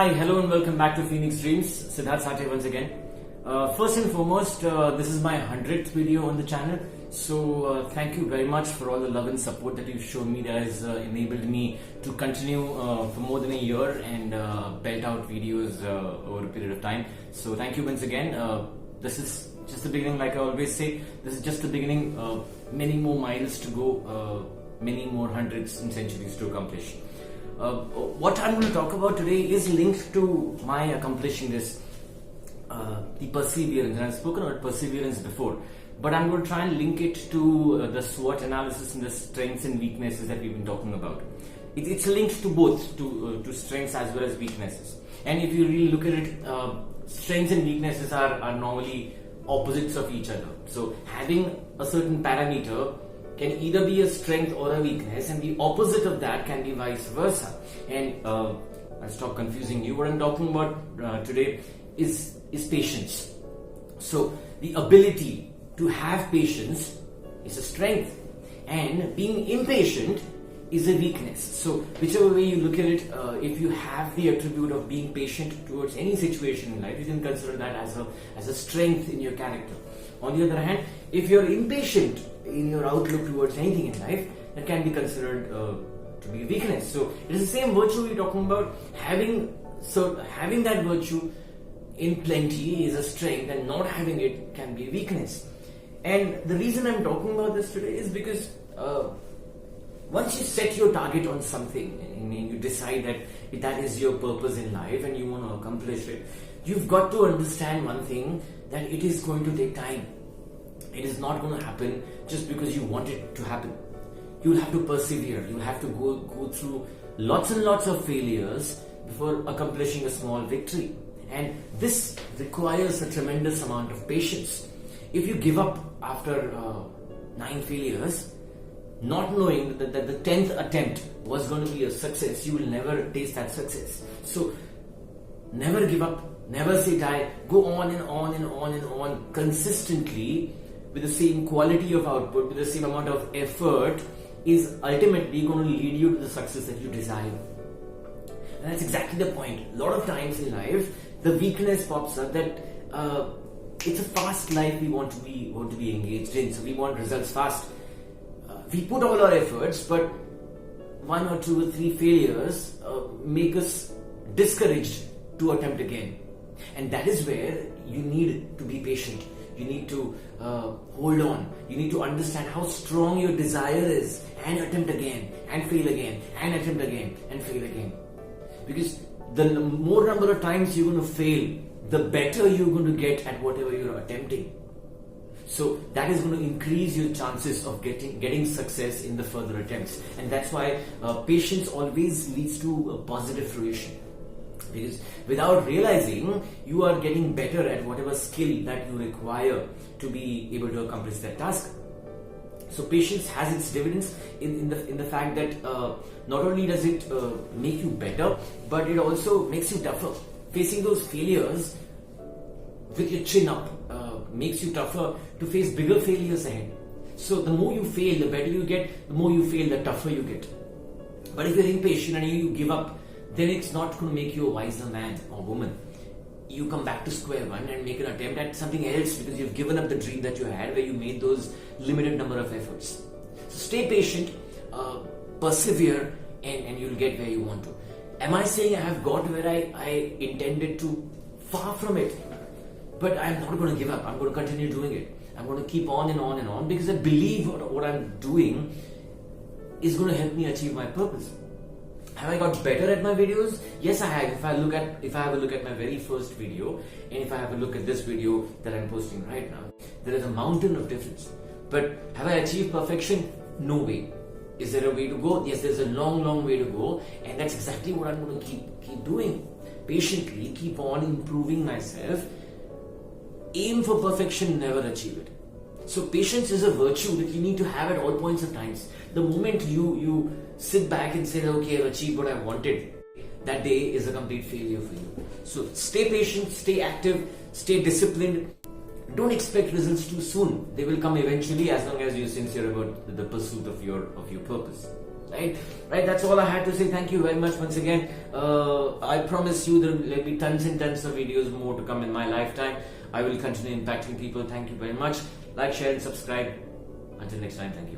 Hi, hello and welcome back to Phoenix Dreams. Siddharth Satya once again. First and foremost, this is my 100th video on the channel. So thank you very much for all the love and support that you've shown me that has enabled me to continue for more than a year and belt out videos over a period of time. So thank you once again. This is just the beginning, like I always say. This is just the beginning. Many more miles to go, many more hundreds and centuries to accomplish. What I'm going to talk about today is linked to my accomplishing this, the perseverance. And I've spoken about perseverance before, but I'm going to try and link it to the SWOT analysis and the strengths and weaknesses that we've been talking about. It's linked to both, to strengths as well as weaknesses. And if you really look at it, strengths and weaknesses are normally opposites of each other. So having a certain parameter can either be a strength or a weakness, and the opposite of that can be vice versa. And I'll stop confusing you. What I'm talking about today is patience. So the ability to have patience is a strength, and being impatient is a weakness. So whichever way you look at it, if you have the attribute of being patient towards any situation in life, you can consider that as a strength in your character. On the other hand, if you're impatient in your outlook towards anything in life, that can be considered to be a weakness. So it is the same virtue we're talking about. Having that virtue in plenty is a strength, and not having it can be a weakness. And the reason I'm talking about this today is because once you set your target on something and you decide that that is your purpose in life and you want to accomplish it, you've got to understand one thing, that it is going to take time. It is not going to happen just because you want it to happen. You'll have to persevere. You'll have to go through lots and lots of failures before accomplishing a small victory. And this requires a tremendous amount of patience. If you give up after 9 failures, not knowing that the 10th attempt was going to be a success, you will never taste that success. So never give up. Never say die. Go on and on and on and on consistently with the same quality of output, with the same amount of effort, is ultimately going to lead you to the success that you desire. And that's exactly the point. A lot of times in life, the weakness pops up that it's a fast life we want to be engaged in. So we want results fast. We put all our efforts, but 1 or 2 or 3 failures make us discouraged to attempt again. And that is where you need to be patient. You need to hold on. You need to understand how strong your desire is, and attempt again, and fail again, and attempt again, and fail again. Because the more number of times you're going to fail, the better you're going to get at whatever you're attempting. So that is going to increase your chances of getting success in the further attempts. And that's why patience always leads to a positive fruition. Because without realizing, you are getting better at whatever skill that you require to be able to accomplish that task. So patience has its dividends in the fact that not only does it make you better, but it also makes you tougher. Facing those failures with your chin up makes you tougher to face bigger failures ahead. So the more you fail, the better you get. The more you fail, the tougher you get. But if you're impatient and you give up, then it's not going to make you a wiser man or woman. You come back to square one and make an attempt at something else because you've given up the dream that you had, where you made those limited number of efforts. So stay patient, persevere, and you'll get where you want to. Am I saying I have got where I intended to? Far from it. But I'm not going to give up. I'm going to continue doing it. I'm going to keep on and on and on, because I believe what I'm doing is going to help me achieve my purpose. Have I got better at my videos? Yes, I have. If I have a look at my very first video, and if I have a look at this video that I'm posting right now, there is a mountain of difference. But have I achieved perfection? No way. Is there a way to go? Yes, there's a long, long way to go, and that's exactly what I'm going to keep doing. Patiently, keep on improving myself. Aim for perfection, never achieve it. So patience is a virtue that you need to have at all points of times. The moment you sit back and say, okay, I've achieved what I wanted, that day is a complete failure for you. So stay patient, stay active, stay disciplined. Don't expect results too soon. They will come eventually, as long as you're sincere about the pursuit of your purpose. Right, that's all I had to say. Thank you very much once again. I promise you there will be tons and tons of videos more to come in my lifetime. I will continue impacting people. Thank you very much. Like, share and subscribe. Until next time, thank you.